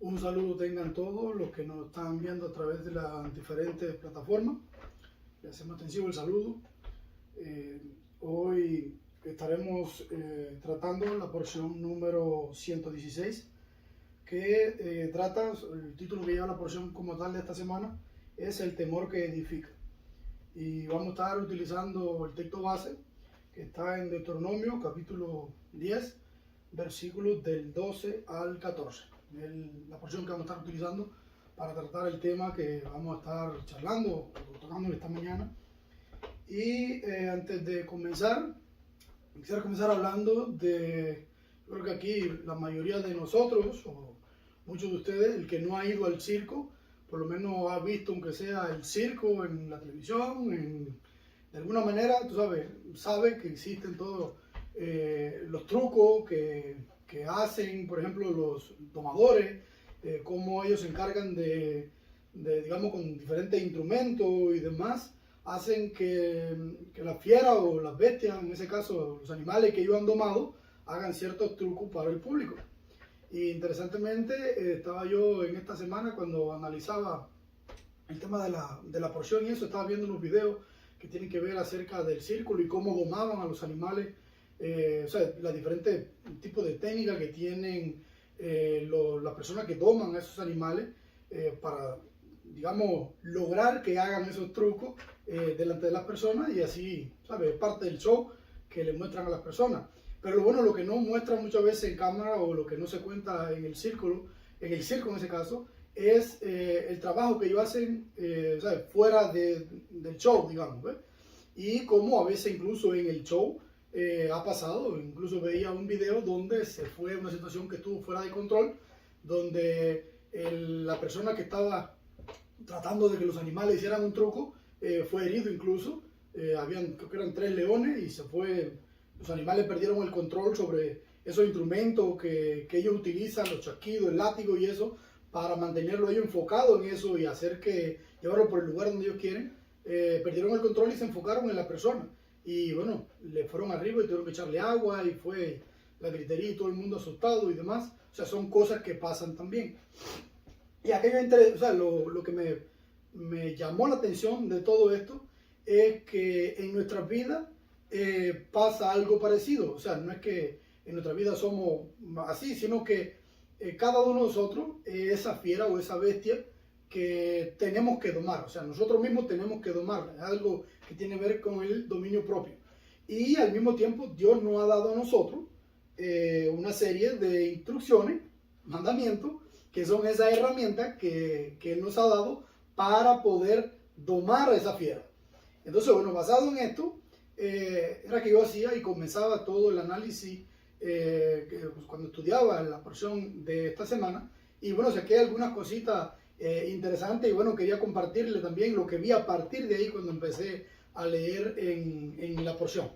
Un saludo tengan todos los que nos están viendo a través de las diferentes plataformas. Les hacemos extensivo el saludo. Hoy estaremos tratando la porción número 116, que trata, el título que lleva la porción como tal de esta semana es el temor que edifica. Y vamos a estar utilizando el texto base que está en Deuteronomio capítulo 10, versículos del 12 al 14. La porción que vamos a estar utilizando para tratar el tema que vamos a estar charlando o tocando esta mañana. Y antes de comenzar, quisiera comenzar hablando de, yo creo que aquí la mayoría de nosotros, o muchos de ustedes, el que no ha ido al circo, por lo menos ha visto, aunque sea el circo en la televisión, de alguna manera, tú sabe que existen todos los trucos que hacen, por ejemplo, los domadores, cómo ellos se encargan digamos, con diferentes instrumentos y demás, hacen que la fiera o las bestias, en ese caso los animales que ellos han domado, hagan ciertos trucos para el público. Y interesantemente, estaba yo en esta semana cuando analizaba el tema de la porción y eso, estaba viendo unos videos que tienen que ver acerca del círculo y cómo domaban a los animales, o sea, los diferentes tipos de técnicas que tienen las personas que doman a esos animales para, digamos, lograr que hagan esos trucos delante de las personas y así, ¿sabes? Es parte del show que le muestran a las personas. Pero bueno, lo que no muestran muchas veces en cámara o lo que no se cuenta en el circo en ese caso, es el trabajo que ellos hacen ¿sabes? Fuera del show, digamos, ¿ves? Y como a veces incluso en el show ha pasado, incluso veía un video donde se fue una situación que estuvo fuera de control, donde la persona que estaba tratando de que los animales hicieran un truco fue herido incluso, creo que eran 3 leones y se fue, los animales perdieron el control sobre esos instrumentos que ellos utilizan, los chasquidos, el látigo y eso, para mantenerlo ellos enfocado en eso y hacer que llevarlo por el lugar donde ellos quieren. Perdieron el control y se enfocaron en la persona. Y bueno, le fueron arriba y tuvieron que echarle agua y fue la gritería y todo el mundo asustado y demás. O sea, son cosas que pasan también. Y aquello, o sea, lo que me llamó la atención de todo esto es que en nuestras vidas pasa algo parecido. O sea, no es que en nuestras vidas somos así, sino que cada uno de nosotros es esa fiera o esa bestia que tenemos que domar. O sea, nosotros mismos tenemos que domarla. Es algo que tiene que ver con el dominio propio. Y al mismo tiempo, Dios nos ha dado a nosotros una serie de instrucciones, mandamientos, que son esas herramientas que Él nos ha dado para poder domar a esa fiera. Entonces, bueno, basado en esto, era que yo hacía y comenzaba todo el análisis pues, cuando estudiaba la porción de esta semana. Y bueno, saqué algunas cositas interesantes y bueno, quería compartirle también lo que vi a partir de ahí cuando empecé a leer en la porción.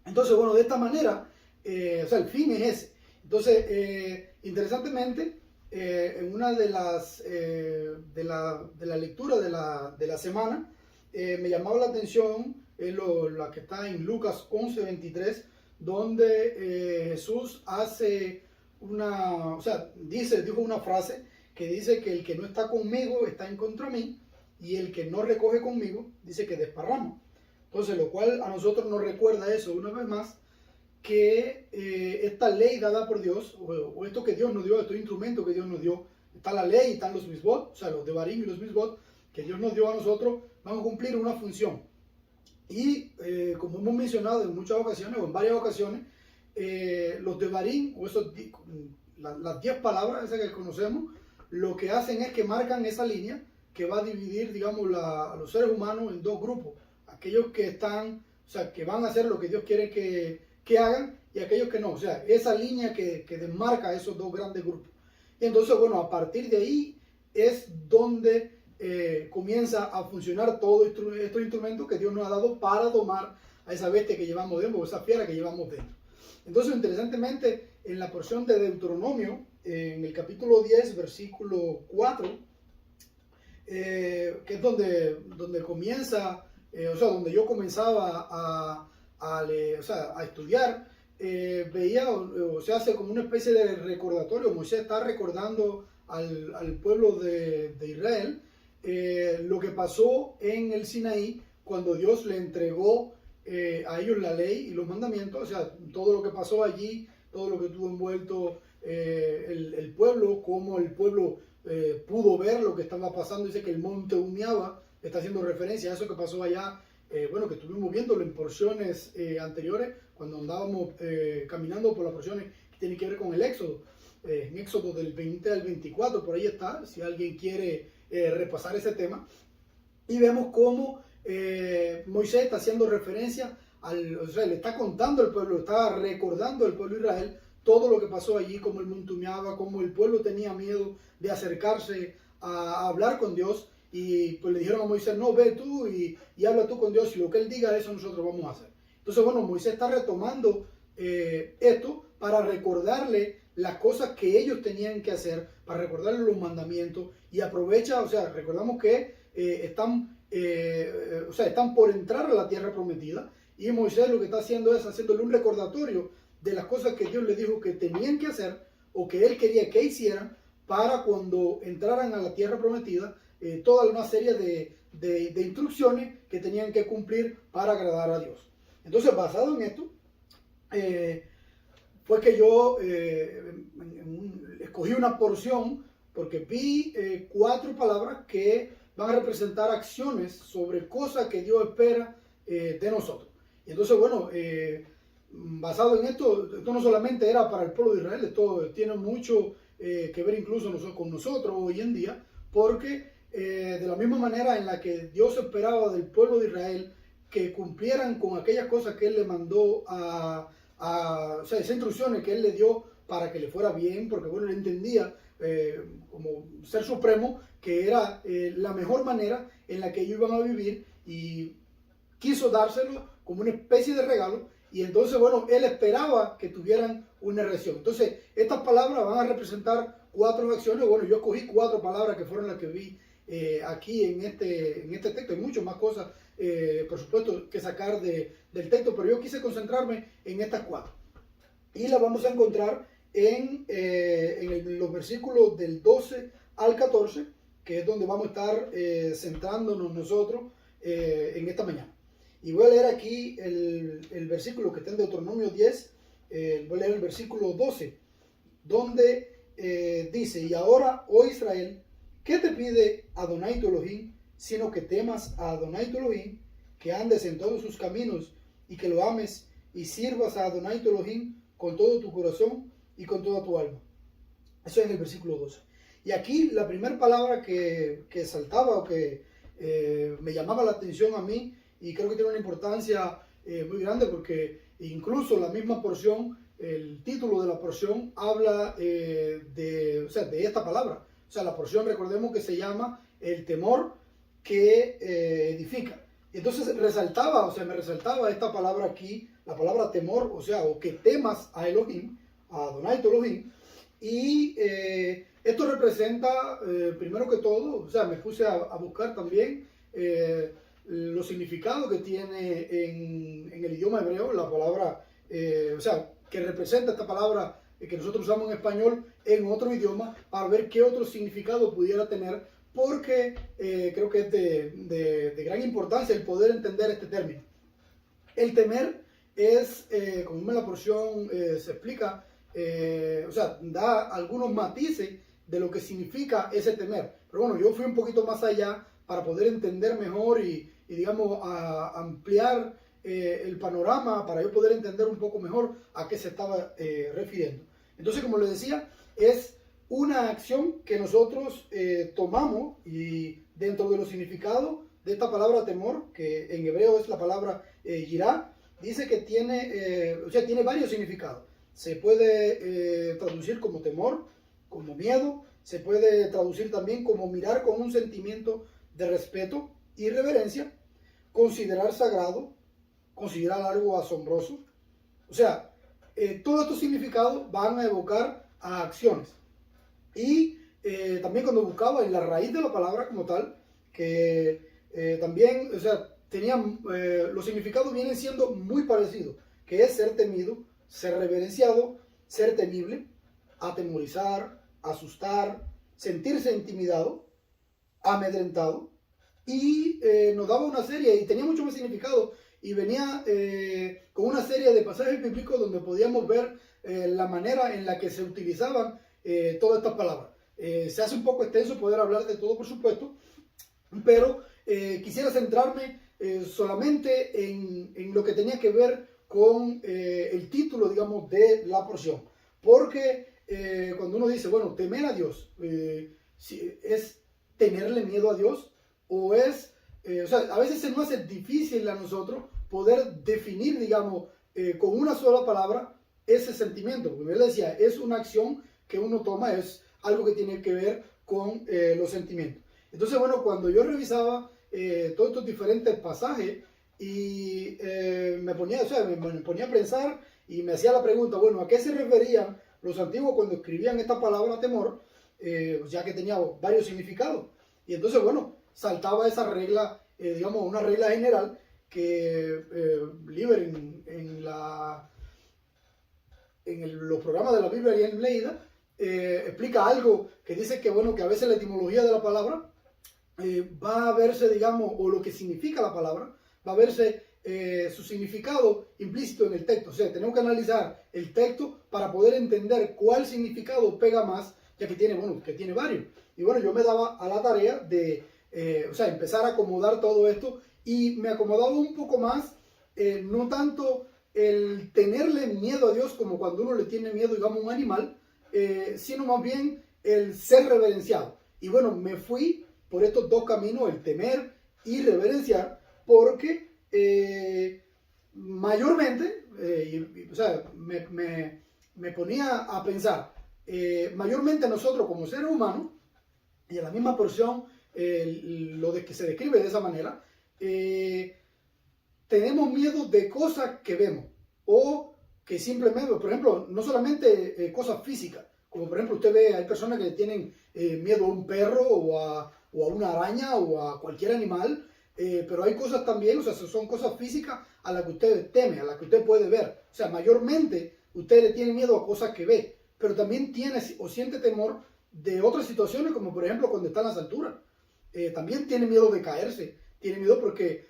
Entonces, bueno, de esta manera, o sea, el fin es ese. Entonces, interesantemente, en una de las de la lectura de la semana, me llamaba la atención la que está en Lucas 11:23, donde Jesús hace o sea, dijo una frase que dice que el que no está conmigo está en contra de mí y el que no recoge conmigo dice que desparrama. Entonces, lo cual a nosotros nos recuerda eso una vez más, que esta ley dada por Dios, o esto que Dios nos dio, estos instrumentos que Dios nos dio, está la ley, están los misbot, o sea, los devarim y los misbot, que Dios nos dio a nosotros, van a cumplir una función. Y como hemos mencionado en muchas ocasiones, o en varias ocasiones, los devarim, o las 10 palabras esas que conocemos, lo que hacen es que marcan esa línea que va a dividir, digamos, a los seres humanos en dos grupos. Aquellos que están, o sea, que van a hacer lo que Dios quiere que hagan y aquellos que no. O sea, esa línea que desmarca esos dos grandes grupos. Y entonces, bueno, a partir de ahí es donde comienza a funcionar todo estos instrumentos que Dios nos ha dado para domar a esa bestia que llevamos dentro, o esa fiera que llevamos dentro. Entonces, interesantemente, en la porción de Deuteronomio, en el capítulo 10, versículo 4, que es donde comienza, o sea, donde yo comenzaba a estudiar, veía o se hace como una especie de recordatorio. Moisés está recordando al pueblo de Israel lo que pasó en el Sinaí cuando Dios le entregó a ellos la ley y los mandamientos, o sea, todo lo que pasó allí, todo lo que tuvo envuelto el pueblo, cómo el pueblo pudo ver lo que estaba pasando. Dice que el monte humeaba, está haciendo referencia a eso que pasó allá, bueno, que estuvimos viéndolo en porciones anteriores, cuando andábamos caminando por las porciones que tienen que ver con el Éxodo, en Éxodo del 20 al 24, por ahí está, si alguien quiere repasar ese tema. Y vemos cómo Moisés está haciendo referencia o sea, le está contando al pueblo, está recordando al pueblo de Israel todo lo que pasó allí, cómo el monte humeaba, cómo el pueblo tenía miedo de acercarse a hablar con Dios. Y pues le dijeron a Moisés, no, ve tú y habla tú con Dios, y lo que él diga, eso nosotros vamos a hacer. Entonces, bueno, Moisés está retomando esto para recordarle las cosas que ellos tenían que hacer, para recordarle los mandamientos, y aprovecha, o sea, recordamos que están por entrar a la tierra prometida, y Moisés lo que está haciendo es haciéndole un recordatorio de las cosas que Dios le dijo que tenían que hacer, o que él quería que hicieran, para cuando entraran a la tierra prometida, toda una serie de instrucciones que tenían que cumplir para agradar a Dios. Entonces, basado en esto, fue que yo escogí una porción, porque vi 4 palabras que van a representar acciones sobre cosas que Dios espera de nosotros. Y entonces, bueno, basado en esto no solamente era para el pueblo de Israel, esto tiene mucho que ver incluso con nosotros hoy en día, porque de la misma manera en la que Dios esperaba del pueblo de Israel que cumplieran con aquellas cosas que Él le mandó o sea, esas instrucciones que Él le dio para que le fuera bien, porque bueno, Él entendía como ser supremo que era la mejor manera en la que ellos iban a vivir, y quiso dárselo como una especie de regalo. Y entonces, bueno, Él esperaba que tuvieran una reacción. Entonces, estas palabras van a representar 4 acciones. Bueno, yo escogí 4 palabras que fueron las que vi aquí en este texto. Hay muchas más cosas, por supuesto, que sacar del texto, pero yo quise concentrarme en estas 4. Y las vamos a encontrar en los versículos del 12 al 14, que es donde vamos a estar centrándonos nosotros en esta mañana. Y voy a leer aquí el versículo que está en Deuteronomio 10, voy a leer el versículo 12, donde dice: y ahora, oh Israel, ¿qué te pide Adonai tu Elohim, sino que temas a Adonai tu Elohim, que andes en todos sus caminos, y que lo ames, y sirvas a Adonai tu Elohim con todo tu corazón y con toda tu alma? Eso es en el versículo 12. Y aquí la primera palabra que saltaba o que me llamaba la atención a mí, y creo que tiene una importancia muy grande, porque incluso la misma porción, el título de la porción habla de esta palabra. O sea, la porción, recordemos que se llama el temor que edifica. Y entonces me resaltaba esta palabra aquí, la palabra temor, o sea, o que temas a Elohim, a Adonai tu Elohim. Y esto representa, primero que todo, o sea, me puse a buscar también los significados que tiene en el idioma hebreo la palabra, que representa esta palabra que nosotros usamos en español en otro idioma, para ver qué otro significado pudiera tener, porque creo que es de gran importancia el poder entender este término. El temer es, como en la porción se explica, da algunos matices de lo que significa ese temer. Pero bueno, yo fui un poquito más allá para poder entender mejor y digamos, a ampliar el panorama, para yo poder entender un poco mejor a qué se estaba refiriendo. Entonces, como les decía, es una acción que nosotros tomamos, y dentro de los significados de esta palabra temor, que en hebreo es la palabra yirá, dice que tiene varios significados. Se puede traducir como temor, como miedo, se puede traducir también como mirar con un sentimiento de respeto y reverencia, considerar sagrado, considerar algo asombroso. O sea, todos estos significados van a evocar a acciones. Y también cuando buscaba en la raíz de la palabra como tal, que también, o sea, tenían, los significados vienen siendo muy parecidos, que es ser temido, ser reverenciado, ser temible, atemorizar, asustar, sentirse intimidado, amedrentado, y nos daba una serie, y tenía mucho más significado, y venía con una serie de pasajes bíblicos donde podíamos ver la manera en la que se utilizaban todas estas palabras. Se hace un poco extenso poder hablar de todo, por supuesto, pero quisiera centrarme solamente en lo que tenía que ver con el título, digamos, de la porción. Porque cuando uno dice, bueno, temer a Dios, si ¿es tenerle miedo a Dios? O es, o sea, a veces se nos hace difícil a nosotros poder definir, digamos, con una sola palabra ese sentimiento. Como él decía, es una acción que uno toma, es algo que tiene que ver con los sentimientos. Entonces, bueno, cuando yo revisaba todos estos diferentes pasajes y me ponía, o sea, me ponía a pensar y me hacía la pregunta, bueno, ¿a qué se referían los antiguos cuando escribían esta palabra temor? Ya que tenía varios significados. Y entonces, bueno, saltaba esa regla, digamos, una regla general que Liber los programas de la Biblia bien leída explica algo que dice que, bueno, que a veces la etimología de la palabra va a verse, digamos, o lo que significa la palabra, va a verse su significado implícito en el texto. O sea, tenemos que analizar el texto para poder entender cuál significado pega más, ya que tiene, bueno, que tiene varios. Y bueno, yo me daba a la tarea de, o sea, empezar a acomodar todo esto, y me acomodaba un poco más, no tanto el tenerle miedo a Dios como cuando uno le tiene miedo, digamos, a un animal, sino más bien el ser reverenciado. Y bueno, me fui por estos dos caminos, el temer y reverenciar, porque mayormente, o sea, me ponía a pensar, mayormente nosotros como seres humanos, y en la misma porción, lo de que se describe de esa manera, tenemos miedo de cosas que vemos, o que simplemente, por ejemplo, no solamente cosas físicas, como por ejemplo usted ve, hay personas que tienen miedo a un perro o a una araña o a cualquier animal, pero hay cosas también, o sea, son cosas físicas a las que usted teme, a las que usted puede ver. O sea, mayormente usted le tiene miedo a cosas que ve, pero también tiene o siente temor de otras situaciones, como por ejemplo cuando está en las alturas. También tiene miedo de caerse, tiene miedo porque,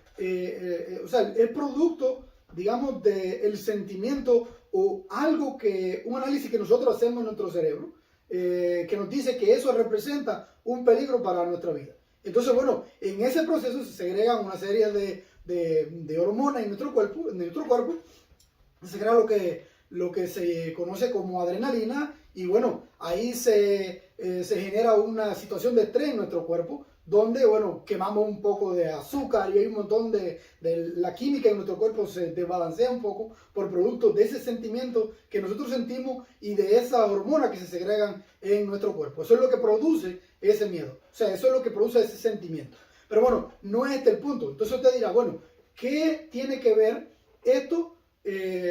o sea, es producto, digamos, del sentimiento o algo que, un análisis que nosotros hacemos en nuestro cerebro, que nos dice que eso representa un peligro para nuestra vida. Entonces, bueno, en ese proceso se segregan una serie de hormonas en nuestro cuerpo, se crea lo que se conoce como adrenalina, y bueno, ahí se genera una situación de estrés en nuestro cuerpo, donde, bueno, quemamos un poco de azúcar y hay un montón de la química en nuestro cuerpo se desbalancea un poco por producto de ese sentimiento que nosotros sentimos y de esas hormonas que se segregan en nuestro cuerpo. Eso es lo que produce ese miedo, o sea, eso es lo que produce ese sentimiento. Pero bueno, no es este el punto. Entonces usted dirá, bueno, ¿qué tiene que ver esto?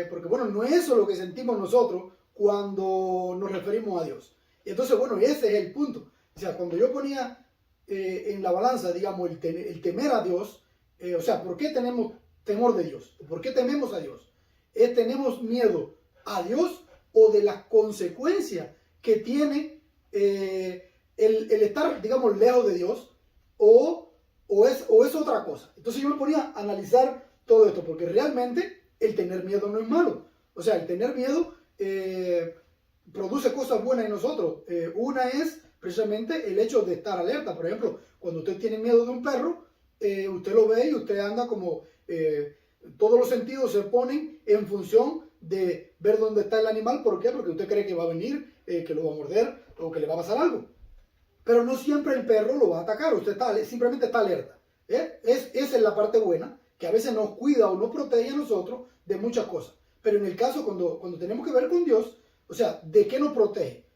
Porque bueno, no es eso lo que sentimos nosotros cuando nos referimos a Dios. Y entonces, bueno, ese es el punto. O sea, cuando yo ponía en la balanza, digamos, el temer a Dios, o sea, ¿por qué tenemos temor de Dios? ¿Por qué tememos a Dios? ¿Tenemos miedo a Dios o de las consecuencias que tiene el estar, digamos, lejos de Dios? ¿O es otra cosa? Entonces yo me ponía a analizar todo esto, porque realmente el tener miedo no es malo. O sea, el tener miedo produce cosas buenas en nosotros. Una es precisamente el hecho de estar alerta. Por ejemplo, cuando usted tiene miedo de un perro, usted lo ve y usted anda como todos los sentidos se ponen en función de ver dónde está el animal. ¿Por qué? Porque usted cree que va a venir, que lo va a morder o que le va a pasar algo. Pero no siempre el perro lo va a atacar. Usted simplemente está alerta. Esa es la parte buena, que a veces nos cuida o nos protege a nosotros de muchas cosas. Pero en el caso cuando tenemos que ver con Dios, o sea, ¿de qué nos protege?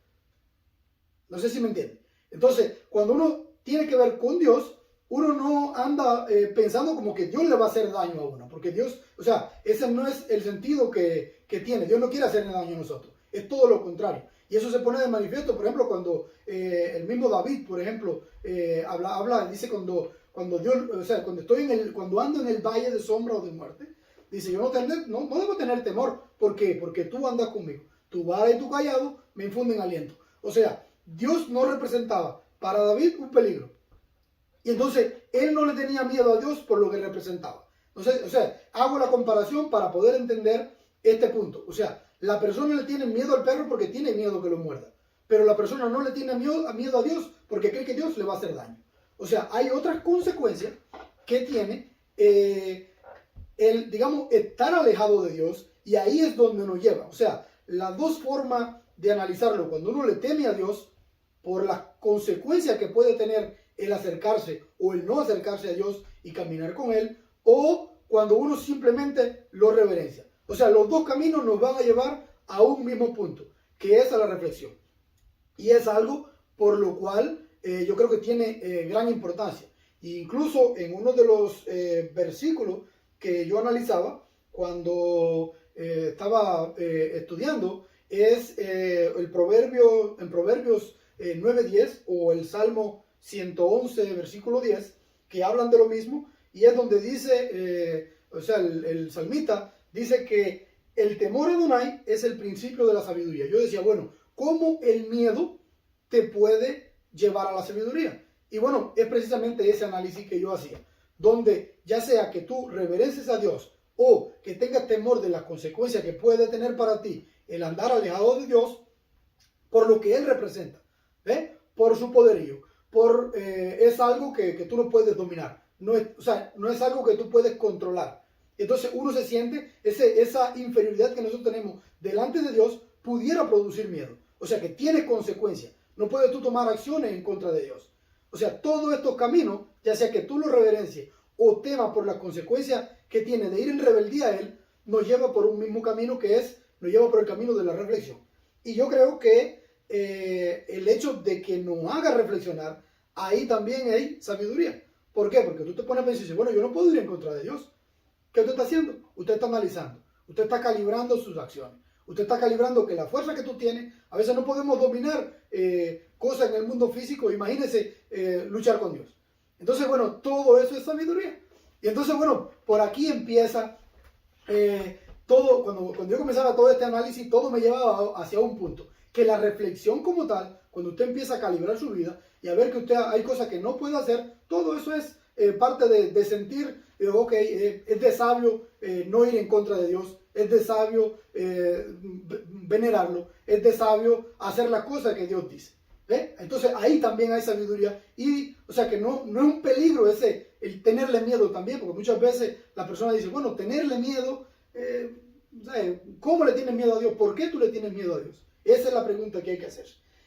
No sé si me entienden. Entonces, cuando uno tiene que ver con Dios, uno no anda pensando como que Dios le va a hacer daño a uno. Porque Dios, o sea, ese no es el sentido que tiene. Dios no quiere hacerle daño a nosotros. Es todo lo contrario. Y eso se pone de manifiesto, por ejemplo, cuando el mismo David, por ejemplo, dice cuando Dios, o sea, cuando ando en el valle de sombra o de muerte, Dice, yo no debo tener temor. ¿Por qué? Porque tú andas conmigo. Tu vara y tu callado me infunden aliento. O sea, Dios no representaba para David un peligro. Y entonces él no le tenía miedo a Dios por lo que representaba. Entonces, o sea, hago la comparación para poder entender este punto. O sea, la persona le tiene miedo al perro porque tiene miedo que lo muerda. Pero la persona no le tiene miedo a Dios porque cree que Dios le va a hacer daño. O sea, hay otras consecuencias que tiene el, digamos, estar alejado de Dios, y ahí es donde nos lleva. O sea, las dos formas de analizarlo, cuando uno le teme a Dios por las consecuencias que puede tener el acercarse o el no acercarse a Dios y caminar con Él, o cuando uno simplemente lo reverencia. O sea, los dos caminos nos van a llevar a un mismo punto, que es a la reflexión. Y es algo por lo cual yo creo que tiene gran importancia. E incluso en uno de los versículos que yo analizaba cuando estaba estudiando, es el proverbio, en Proverbios 9:10 o el Salmo 111, versículo 10, que hablan de lo mismo, y es donde dice, o sea, el salmista dice que el temor a Adonai es el principio de la sabiduría. Yo decía, bueno, ¿cómo el miedo te puede llevar a la sabiduría? Y bueno, es precisamente ese análisis que yo hacía, donde ya sea que tú reverencies a Dios o que tengas temor de las consecuencias que puede tener para ti el andar alejado de Dios, por lo que Él representa, por su poderío, es algo que tú no puedes dominar, o sea, no es algo que tú puedes controlar. Entonces uno se siente, esa inferioridad que nosotros tenemos delante de Dios pudiera producir miedo. O sea, que tiene consecuencias. No puedes tú tomar acciones en contra de Dios. O sea, todos estos caminos, ya sea que tú lo reverencies o temas por las consecuencias que tiene de ir en rebeldía a Él, nos lleva por un mismo camino, que nos lleva por el camino de la reflexión. Y yo creo que el hecho de que nos haga reflexionar, ahí también hay sabiduría. ¿Por qué? Porque tú te pones a pensar y dices, bueno, yo no puedo ir en contra de Dios. ¿Qué usted está haciendo? Usted está analizando, usted está calibrando sus acciones. Usted está calibrando que la fuerza que tú tienes, a veces no podemos dominar cosas en el mundo físico. Imagínese luchar con Dios. Entonces, bueno, todo eso es sabiduría. Y entonces, bueno, por aquí empieza todo. Cuando yo comenzaba todo este análisis, todo me llevaba hacia un punto. Que la reflexión como tal, cuando usted empieza a calibrar su vida y a ver que usted hay cosas que no puede hacer, todo eso es parte de sentir, ok, es de sabio no ir en contra de Dios. Es de sabio venerarlo, es de sabio hacer las cosas que Dios dice. Entonces ahí también hay sabiduría, y o sea que no es un peligro el tenerle miedo también, porque muchas veces la persona dice, bueno, tenerle miedo, ¿cómo le tienes miedo a Dios? ¿Por qué tú le tienes miedo a Dios? Esa es la pregunta que hay que hacer.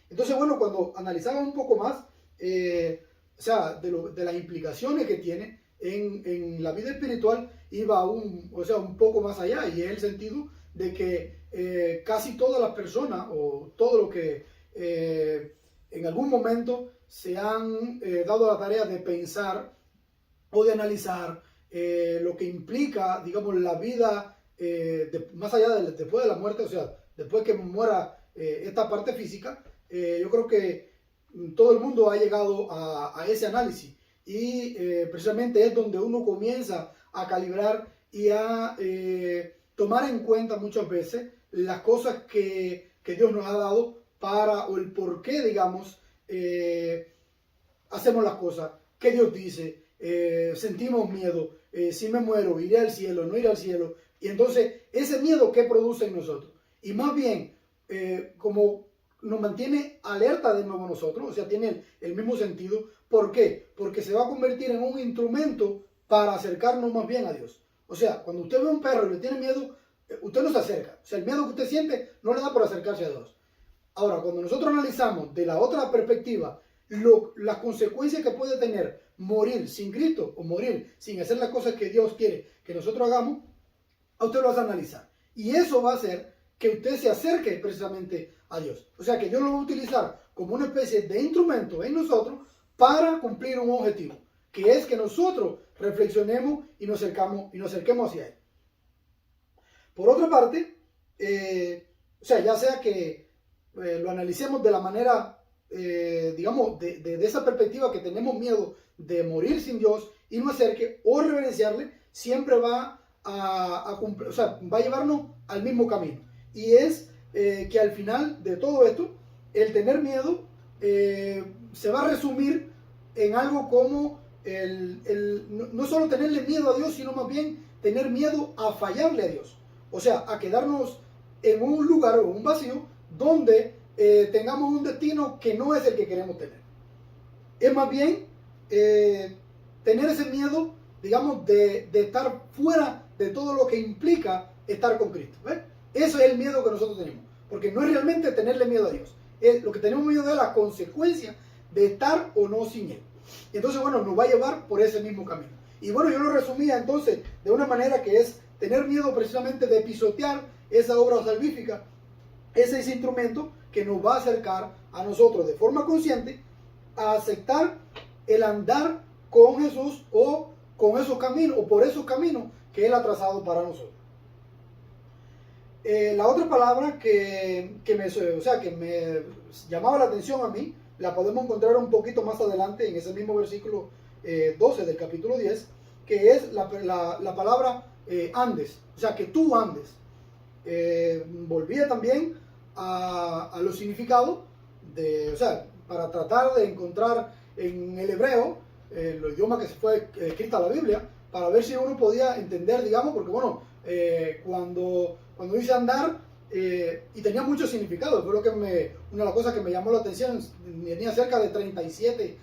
Entonces, bueno, cuando analizaba un poco más, o sea, de las implicaciones que tiene en la vida espiritual, iba un poco más allá, y es el sentido de que casi todas las personas, o todo lo que en algún momento se han dado la tarea de pensar o de analizar lo que implica, digamos, la vida más allá después de la muerte, o sea, después que muera esta parte física. Yo creo que todo el mundo ha llegado a ese análisis, y precisamente es donde uno comienza a calibrar y a tomar en cuenta muchas veces las cosas que Dios nos ha dado o el por qué, digamos, hacemos las cosas, qué Dios dice, sentimos miedo, si me muero, iré al cielo, no iré al cielo. Y entonces ese miedo, ¿qué produce en nosotros? Y más bien, como nos mantiene alerta de nuevo nosotros, o sea, tiene el mismo sentido. ¿Por qué? Porque se va a convertir en un instrumento para acercarnos más bien a Dios. O sea, cuando usted ve a un perro y le tiene miedo, usted no se acerca. O sea, el miedo que usted siente no le da por acercarse a Dios. Ahora, cuando nosotros analizamos de la otra perspectiva las consecuencias que puede tener morir sin Cristo, o morir sin hacer las cosas que Dios quiere que nosotros hagamos, a usted lo vas a analizar. Y eso va a hacer que usted se acerque precisamente a Dios. O sea, que Dios lo va a utilizar como una especie de instrumento en nosotros para cumplir un objetivo, que es que nosotros reflexionemos y nos acerquemos hacia Él. Por otra parte, o sea, ya sea que lo analicemos de la manera, digamos, de esa perspectiva, que tenemos miedo de morir sin Dios y no acerque, o reverenciarle, siempre va o sea, va a llevarnos al mismo camino. Y es que al final de todo esto, el tener miedo se va a resumir en algo como no solo tenerle miedo a Dios, sino más bien tener miedo a fallarle a Dios. O sea, a quedarnos en un lugar o un vacío donde tengamos un destino que no es el que queremos tener. Es más bien tener ese miedo, digamos, de estar fuera de todo lo que implica estar con Cristo. ¿Ves? Eso es el miedo que nosotros tenemos. Porque no es realmente tenerle miedo a Dios. Lo que tenemos miedo es la consecuencia de estar o no sin Él. Entonces, bueno, nos va a llevar por ese mismo camino. Y bueno, yo lo resumía entonces de una manera que es tener miedo precisamente de pisotear esa obra salvífica, ese instrumento que nos va a acercar a nosotros de forma consciente a aceptar el andar con Jesús o con esos caminos o por esos caminos que Él ha trazado para nosotros. La otra palabra que me llamaba la atención a mí, la podemos encontrar un poquito más adelante en ese mismo versículo 12 del capítulo 10, que es la palabra andes, o sea, que tú andes. Volvía también a los significados o sea, para tratar de encontrar en el hebreo, el idioma que se fue escrita la Biblia, para ver si uno podía entender, digamos, porque bueno, cuando dice andar, y tenía mucho significado, fue una de las cosas que me llamó la atención, tenía cerca de 37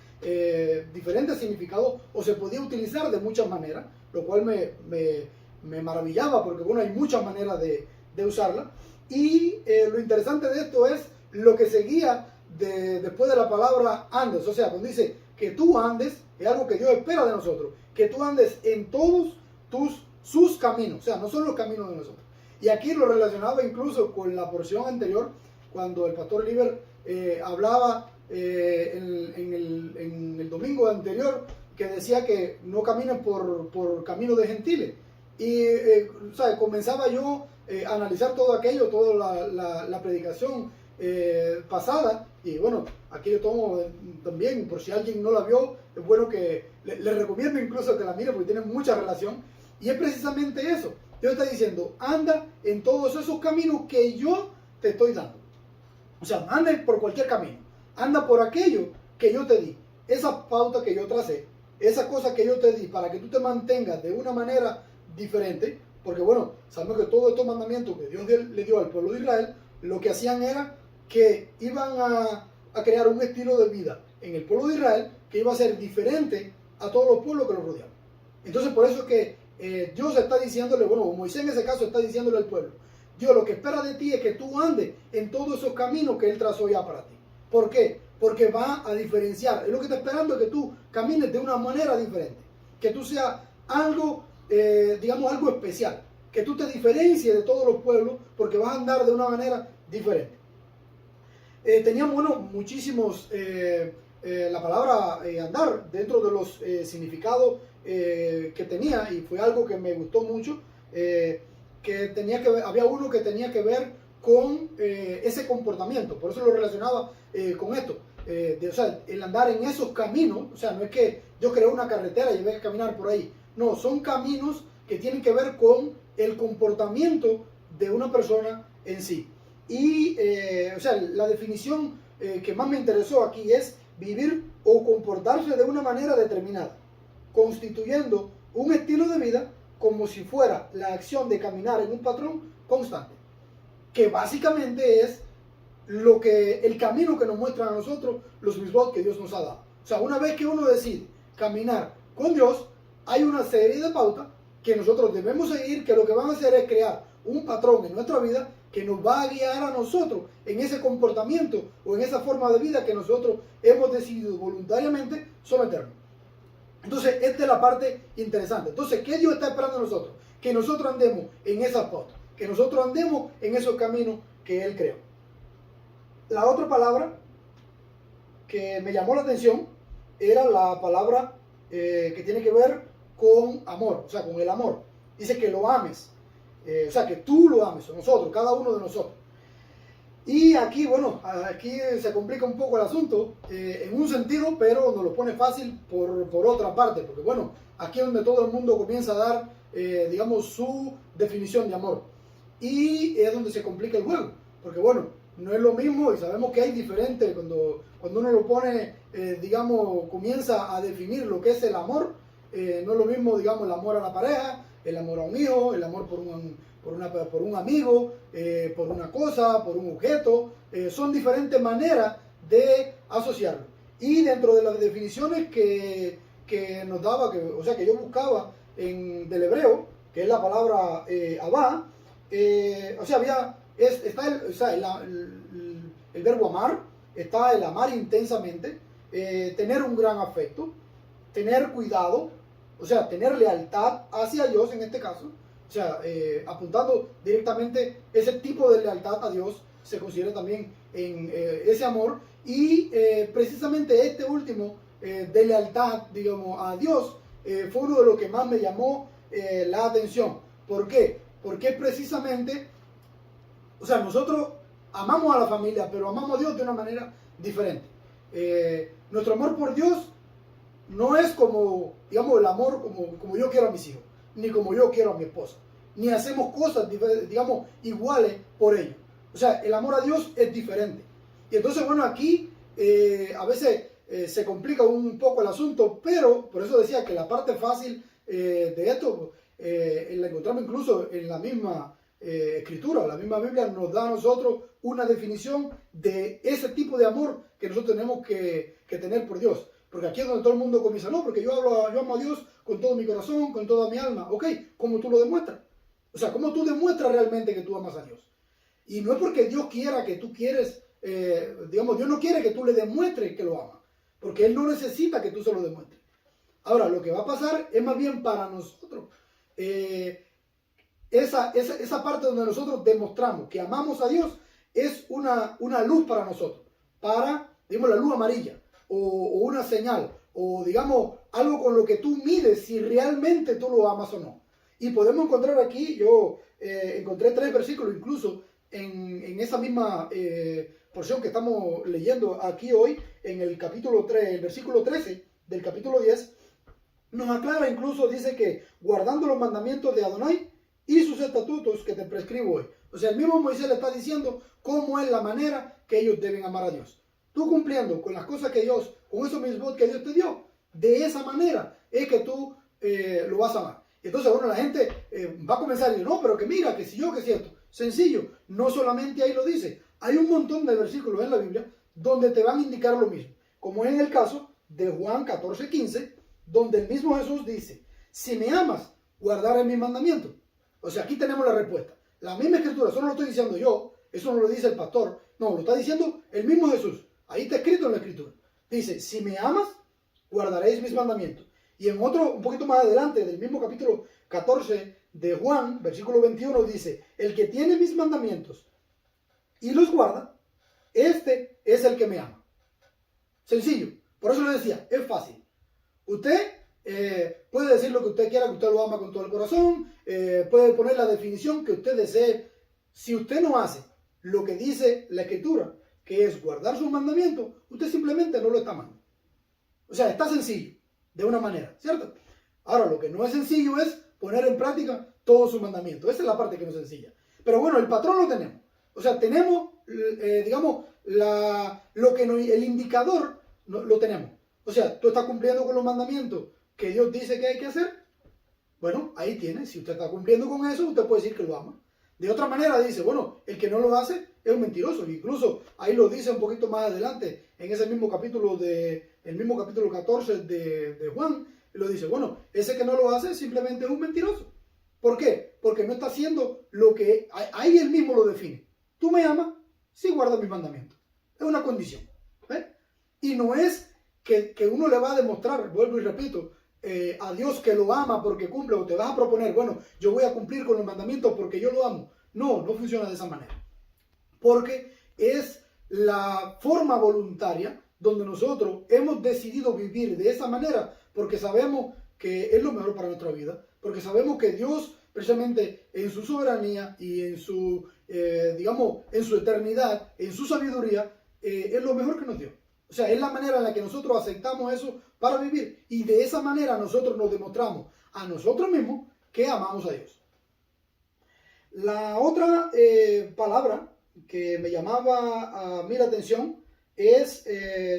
diferentes significados, o se podía utilizar de muchas maneras, lo cual me maravillaba, porque bueno, hay muchas maneras de usarla, y lo interesante de esto es lo que seguía después de la palabra andes, o sea, cuando dice que tú andes, es algo que Dios espera de nosotros, que tú andes en todos sus caminos, o sea, no son los caminos de nosotros. Y aquí lo relacionaba incluso con la porción anterior, cuando el pastor Liber hablaba en el domingo anterior, que decía que no caminen por camino de gentiles. Y ¿sabes? Comenzaba yo a analizar todo aquello, toda la predicación pasada, y bueno, aquí yo tomo también, por si alguien no la vio, es bueno que le recomiendo incluso que la mire porque tiene mucha relación, y es precisamente eso. Dios está diciendo, anda en todos esos caminos que yo te estoy dando. O sea, anda por cualquier camino, anda por aquello que yo te di, esa pauta que yo tracé, esa cosa que yo te di para que tú te mantengas de una manera diferente, porque bueno, sabemos que todos estos mandamientos que Dios le dio al pueblo de Israel, lo que hacían era que iban a crear un estilo de vida en el pueblo de Israel que iba a ser diferente a todos los pueblos que lo rodeaban. Entonces por eso es que Dios está diciéndole, bueno, Moisés en ese caso está diciéndole al pueblo, Dios lo que espera de ti es que tú andes en todos esos caminos que Él trazó ya para ti. ¿Por qué? Porque va a diferenciar. Él lo que está esperando es que tú camines de una manera diferente, que tú seas algo, digamos, algo especial, que tú te diferencies de todos los pueblos porque vas a andar de una manera diferente. Teníamos, bueno, muchísimos, la palabra andar dentro de los significados que tenía, y fue algo que me gustó mucho, que tenía que ver, había uno que tenía que ver con ese comportamiento, por eso lo relacionaba con esto, o sea, el andar en esos caminos, o sea, no es que yo creé una carretera y voy a caminar por ahí, no, son caminos que tienen que ver con el comportamiento de una persona en sí. Y, o sea, la definición que más me interesó aquí es vivir o comportarse de una manera determinada, constituyendo un estilo de vida como si fuera la acción de caminar en un patrón constante, que básicamente es el camino que nos muestran a nosotros los mitzvot que Dios nos ha dado. O sea, una vez que uno decide caminar con Dios, hay una serie de pautas que nosotros debemos seguir, que lo que van a hacer es crear un patrón en nuestra vida que nos va a guiar a nosotros en ese comportamiento o en esa forma de vida que nosotros hemos decidido voluntariamente someternos. Entonces, esta es la parte interesante. Entonces, ¿qué Dios está esperando de nosotros? Que nosotros andemos en esas pautas, que nosotros andemos en esos caminos que Él creó. La otra palabra que me llamó la atención era la palabra que tiene que ver con amor, o sea, con el amor. Dice que lo ames, o sea, que tú lo ames, o nosotros, cada uno de nosotros. Y aquí, bueno, aquí se complica un poco el asunto, en un sentido, pero nos lo pone fácil por otra parte, porque bueno, aquí es donde todo el mundo comienza a dar digamos, su definición de amor. Y es donde se complica el juego, porque bueno, no es lo mismo y sabemos que hay diferentes, cuando uno lo pone, digamos, comienza a definir lo que es el amor, no es lo mismo, digamos, el amor a la pareja, el amor a un hijo, el amor por un amigo, por una cosa, por un objeto, son diferentes maneras de asociarlo. Y dentro de las definiciones que nos daba, que yo buscaba del hebreo, que es la palabra abá, está el verbo amar, está el amar intensamente, tener un gran afecto, tener cuidado, o sea, tener lealtad hacia Dios en este caso, o sea, apuntando directamente ese tipo de lealtad a Dios se considera también en ese amor, y precisamente este último de lealtad, digamos, a Dios fue uno de los que más me llamó la atención. ¿Por qué? Porque precisamente, o sea, nosotros amamos a la familia, pero amamos a Dios de una manera diferente. Nuestro amor por Dios no es como, digamos, el amor como yo quiero a mis hijos, ni como yo quiero a mi esposa, ni hacemos cosas, digamos, iguales por ellos. O sea, el amor a Dios es diferente. Y entonces, bueno, aquí a veces se complica un poco el asunto, pero por eso decía que la parte fácil de esto la encontramos incluso en la misma escritura, la misma Biblia nos da a nosotros una definición de ese tipo de amor que nosotros tenemos que tener por Dios. Porque aquí es donde todo el mundo comienza, no, porque yo amo a Dios con todo mi corazón, con toda mi alma. Ok, ¿cómo tú lo demuestras? O sea, ¿cómo tú demuestras realmente que tú amas a Dios? Y no es porque Dios quiera que tú quieres, digamos, Dios no quiere que tú le demuestres que lo amas, porque Él no necesita que tú se lo demuestres. Ahora, lo que va a pasar es más bien para nosotros. Esa parte donde nosotros demostramos que amamos a Dios es una luz para nosotros, digamos, la luz amarilla, o una señal, o digamos, algo con lo que tú mides si realmente tú lo amas o no. Y podemos encontrar aquí, yo encontré 3 versículos incluso en esa misma porción que estamos leyendo aquí hoy, en el capítulo 3, el versículo 13 del capítulo 10, nos aclara incluso, dice que guardando los mandamientos de Adonai y sus estatutos que te prescribo hoy. O sea, el mismo Moisés le está diciendo cómo es la manera que ellos deben amar a Dios. Tú cumpliendo con las cosas que Dios, con esos mismos que Dios te dio, de esa manera es que tú lo vas a amar. Entonces, bueno, la gente va a comenzar a decir, no, pero que mira, que si yo, que es cierto. Sencillo, no solamente ahí lo dice. Hay un montón de versículos en la Biblia donde te van a indicar lo mismo. Como en el caso de Juan 14:15, donde el mismo Jesús dice, si me amas, guardaré mis mandamientos. O sea, aquí tenemos la respuesta. La misma escritura, eso no lo estoy diciendo yo, eso no lo dice el pastor, no, lo está diciendo el mismo Jesús. Ahí está escrito en la escritura. Dice, si me amas, guardaréis mis mandamientos. Y en otro, un poquito más adelante, del mismo capítulo 14 de Juan, versículo 21, dice, el que tiene mis mandamientos y los guarda, este es el que me ama. Sencillo. Por eso le decía, es fácil. Usted puede decir lo que usted quiera, que usted lo ama con todo el corazón, puede poner la definición que usted desee. Si usted no hace lo que dice la escritura, que es guardar sus mandamientos, usted simplemente no lo está amando. O sea, está sencillo, de una manera, ¿cierto? Ahora, lo que no es sencillo es poner en práctica todos sus mandamientos. Esa es la parte que no es sencilla. Pero bueno, el patrón lo tenemos. O sea, tenemos, digamos, el indicador lo tenemos. O sea, tú estás cumpliendo con los mandamientos que Dios dice que hay que hacer. Bueno, ahí tiene. Si usted está cumpliendo con eso, usted puede decir que lo ama. De otra manera dice, bueno, el que no lo hace es un mentiroso. Incluso ahí lo dice un poquito más adelante, en ese mismo capítulo el mismo capítulo 14 de Juan, lo dice, bueno, ese que no lo hace simplemente es un mentiroso. ¿Por qué? Porque no está haciendo lo que ahí él mismo lo define. Tú me amas si guardas mis mandamientos. Es una condición. ¿Ves? Y no es que uno le va a demostrar, vuelvo y repito, a Dios que lo ama porque cumple, o te vas a proponer, bueno, yo voy a cumplir con los mandamientos porque yo lo amo. No, no funciona de esa manera. Porque es la forma voluntaria donde nosotros hemos decidido vivir de esa manera porque sabemos que es lo mejor para nuestra vida, porque sabemos que Dios, precisamente en su soberanía y en su, digamos, en su eternidad, en su sabiduría, es lo mejor que nos dio. O sea, es la manera en la que nosotros aceptamos eso para vivir. Y de esa manera nosotros nos demostramos a nosotros mismos que amamos a Dios. La otra palabra que me llamaba a mí la atención es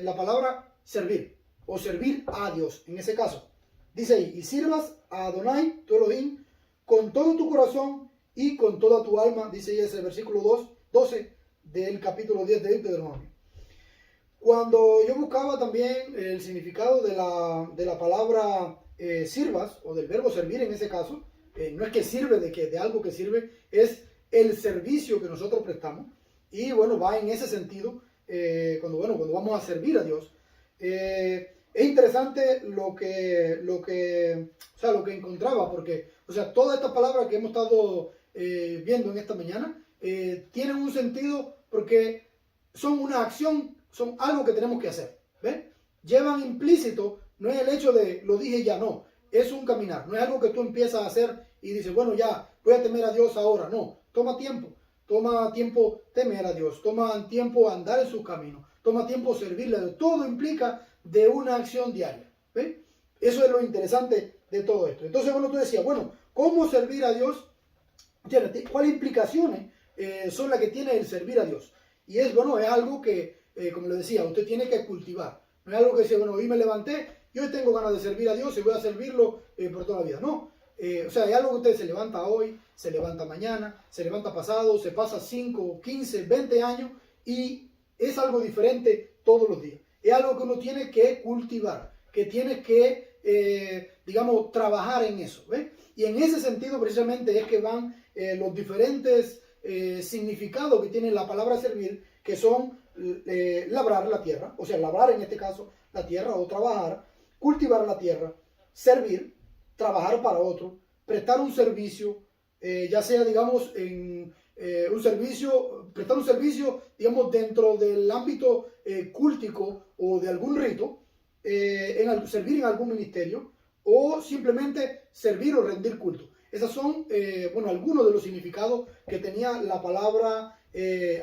la palabra servir, o servir a Dios, en ese caso. Dice ahí, y sirvas a Adonai, tu Elohim, con todo tu corazón y con toda tu alma, dice ahí ese versículo 12 del capítulo 10 de Deuteronomio. Cuando yo buscaba también el significado de la palabra sirvas, o del verbo servir en ese caso, no es que sirve de algo que sirve, es el servicio que nosotros prestamos. Y bueno, va en ese sentido cuando vamos a servir a Dios. Es interesante lo que encontraba, porque todas estas palabras que hemos estado viendo en esta mañana tienen un sentido porque son una acción, son algo que tenemos que hacer. ¿Ves? Llevan implícito, no es el hecho de lo dije ya, no. Es un caminar, no es algo que tú empiezas a hacer y dices, bueno, ya, voy a temer a Dios ahora. No, toma tiempo temer a Dios, toma tiempo andar en sus caminos, toma tiempo servirle a Dios. Todo implica de una acción diaria. ¿Ves? Eso es lo interesante de todo esto. Entonces, bueno, tú decías, bueno, ¿cómo servir a Dios? ¿Cuáles implicaciones son las que tiene el servir a Dios? Y es algo que, como le decía, usted tiene que cultivar. No es algo que dice, bueno, hoy me levanté y hoy tengo ganas de servir a Dios y voy a servirlo por toda la vida. No, es algo que usted se levanta hoy, se levanta mañana, se levanta pasado, se pasa 5, 15, 20 años y es algo diferente todos los días. Es algo que uno tiene que cultivar, que tiene que, trabajar en eso. ¿Ves? Y en ese sentido precisamente es que van los diferentes significados que tiene la palabra servir, que son labrar la tierra, o sea, labrar en este caso la tierra o trabajar, cultivar la tierra, servir, trabajar para otro, prestar un servicio, ya sea, digamos, prestar un servicio, digamos, dentro del ámbito cultico o de algún rito, servir en algún ministerio o simplemente servir o rendir culto. Esos son, algunos de los significados que tenía la palabra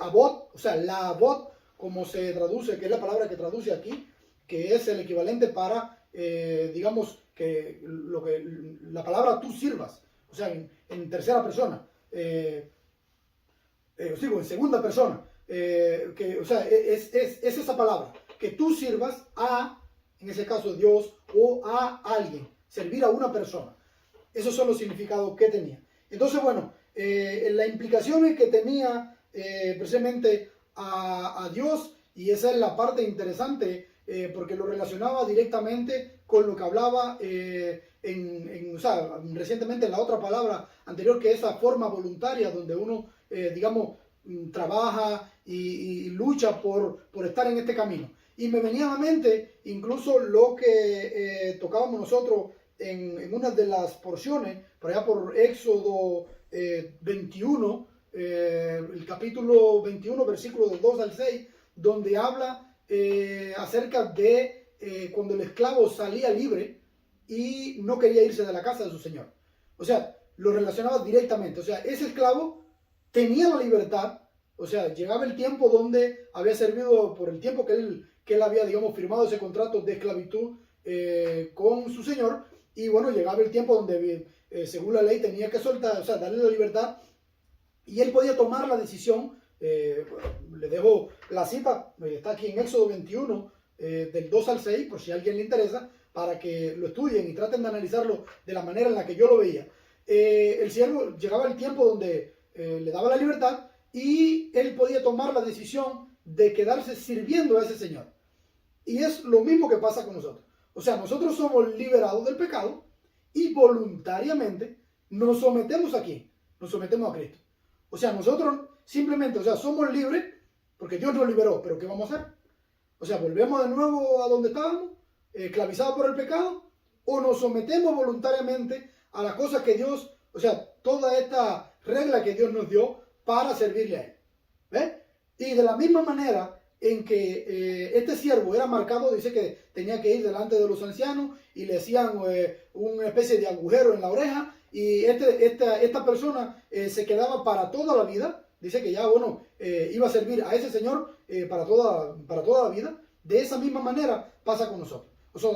abot, o sea, la abot, como se traduce, que es la palabra que traduce aquí, que es el equivalente para, la palabra tú sirvas, o sea, en tercera persona, en segunda persona, es esa palabra, que tú sirvas a, en ese caso, Dios o a alguien, servir a una persona. Esos son los significados que tenía. Entonces, la implicación que tenía precisamente a Dios, y esa es la parte interesante, porque lo relacionaba directamente con lo que hablaba recientemente en la otra palabra anterior, que es esa forma voluntaria donde uno, trabaja y lucha por estar en este camino. Y me venía a la mente incluso lo que tocábamos nosotros en una de las porciones, por allá por Éxodo 21, el capítulo 21, versículos del 2 al 6, donde habla acerca de cuando el esclavo salía libre y no quería irse de la casa de su señor. O sea, lo relacionaba directamente. O sea, ese esclavo tenía la libertad, o sea, llegaba el tiempo donde había servido por el tiempo que él había, firmado ese contrato de esclavitud con su señor, y llegaba el tiempo donde, según la ley, tenía que soltar, o sea, darle la libertad, y él podía tomar la decisión. Le dejo la cita, está aquí en Éxodo 21, del 2 al 6, por si a alguien le interesa, para que lo estudien y traten de analizarlo de la manera en la que yo lo veía. El siervo llegaba el tiempo donde le daba la libertad y él podía tomar la decisión de quedarse sirviendo a ese señor. Y es lo mismo que pasa con nosotros. O sea, nosotros somos liberados del pecado y voluntariamente nos sometemos a ¿quién? Nos sometemos a Cristo. O sea, nosotros simplemente, somos libres porque Dios nos liberó, pero ¿qué vamos a hacer? O sea, ¿volvemos de nuevo a donde estábamos, esclavizados por el pecado? ¿O nos sometemos voluntariamente a las cosas que Dios, toda esta regla que Dios nos dio para servirle a Él? ¿Ves? Y de la misma manera en que este siervo era marcado, dice que tenía que ir delante de los ancianos y le hacían una especie de agujero en la oreja, y esta persona se quedaba para toda la vida. Dice que ya, iba a servir a ese señor para toda la vida. De esa misma manera pasa con nosotros.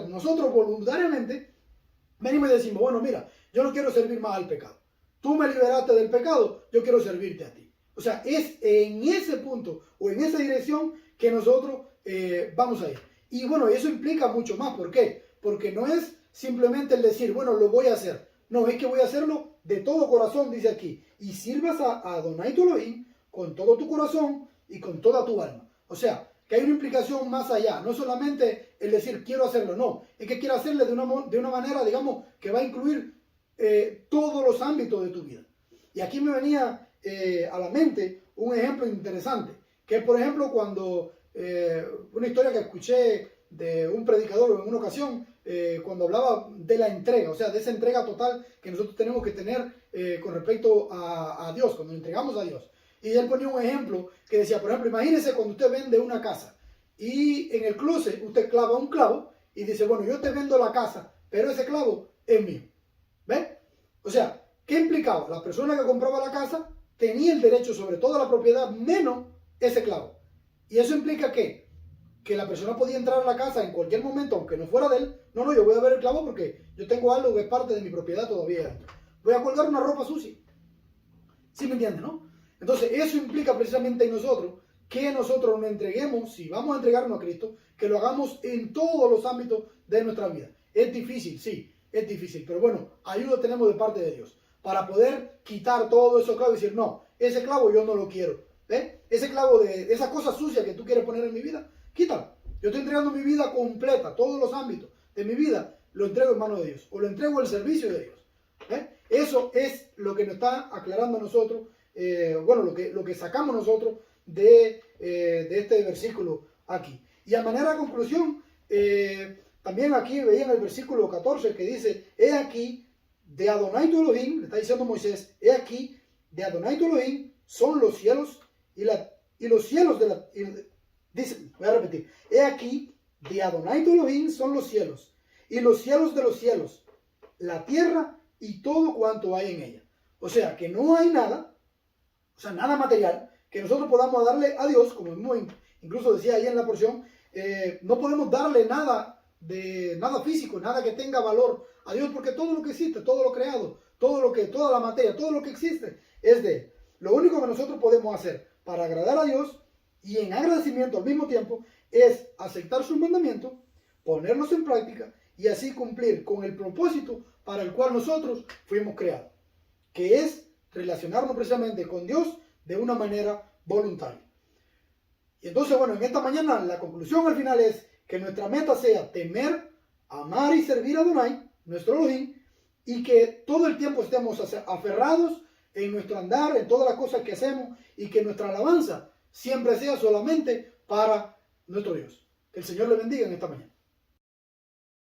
Nosotros voluntariamente venimos y decimos, mira, yo no quiero servir más al pecado. Tú me liberaste del pecado, yo quiero servirte a ti. O sea, es en ese punto o en esa dirección que nosotros vamos a ir. Y bueno, eso implica mucho más. ¿Por qué? Porque no es simplemente el decir, bueno, lo voy a hacer. No, es que voy a hacerlo de todo corazón, dice aquí. Y sirvas a Adonai tu Elohim con todo tu corazón y con toda tu alma. O sea, que hay una implicación más allá. No solamente el decir, quiero hacerlo, no. Es que quiero hacerlo de una manera, digamos, que va a incluir todos los ámbitos de tu vida. Y aquí me venía a la mente un ejemplo interesante. Que es, por ejemplo, cuando una historia que escuché de un predicador en una ocasión, cuando hablaba de la entrega, o sea, de esa entrega total que nosotros tenemos que tener con respecto a Dios, cuando nos entregamos a Dios. Y él ponía un ejemplo que decía, por ejemplo, imagínese cuando usted vende una casa y en el closet usted clava un clavo y dice, bueno, yo te vendo la casa, pero ese clavo es mío. ¿Ven? O sea, ¿qué implicaba? La persona que compraba la casa tenía el derecho sobre toda la propiedad menos ese clavo. ¿Y eso implica qué? Que la persona podía entrar a la casa en cualquier momento, aunque no fuera de él. No, no, yo voy a ver el clavo porque yo tengo algo que es parte de mi propiedad todavía. Voy a colgar una ropa sucia. ¿Sí me entienden, no? Entonces, eso implica precisamente en nosotros que nosotros nos entreguemos, si vamos a entregarnos a Cristo, que lo hagamos en todos los ámbitos de nuestra vida. Es difícil, sí, es difícil, pero bueno, ayuda tenemos de parte de Dios para poder quitar todo eso clavo y decir, no, ese clavo yo no lo quiero. Ese clavo de esa cosa sucia que tú quieres poner en mi vida, quítalo. Yo estoy entregando mi vida completa, todos los ámbitos de mi vida, lo entrego en manos de Dios, o lo entrego al servicio de Dios. Eso es lo que nos está aclarando a nosotros, bueno, lo que sacamos nosotros de este versículo aquí. Y a manera de conclusión, también aquí veían el versículo 14 que dice, he aquí, de Adonai tu Elohim, le está diciendo Moisés, he aquí, de Adonai tu Elohim son los cielos y los cielos de la... dice, voy a repetir, he aquí, de Adonai tu Elohim son los cielos y los cielos de los cielos, la tierra y todo cuanto hay en ella. O sea, que no hay nada, o sea, nada material, que nosotros podamos darle a Dios, como incluso decía ahí en la porción, no podemos darle nada físico, nada que tenga valor a Dios, porque todo lo que existe, todo lo creado, toda la materia, todo lo que existe es de Él. Lo único que nosotros podemos hacer para agradar a Dios y en agradecimiento al mismo tiempo es aceptar sus mandamientos, ponerlos en práctica y así cumplir con el propósito para el cual nosotros fuimos creados, que es relacionarnos precisamente con Dios de una manera voluntaria. Y entonces, bueno, en esta mañana la conclusión al final es que nuestra meta sea temer, amar y servir a Adonai, nuestro Elohim, y que todo el tiempo estemos aferrados en nuestro andar, en todas las cosas que hacemos, y que nuestra alabanza siempre sea solamente para nuestro Dios. Que el Señor le bendiga en esta mañana.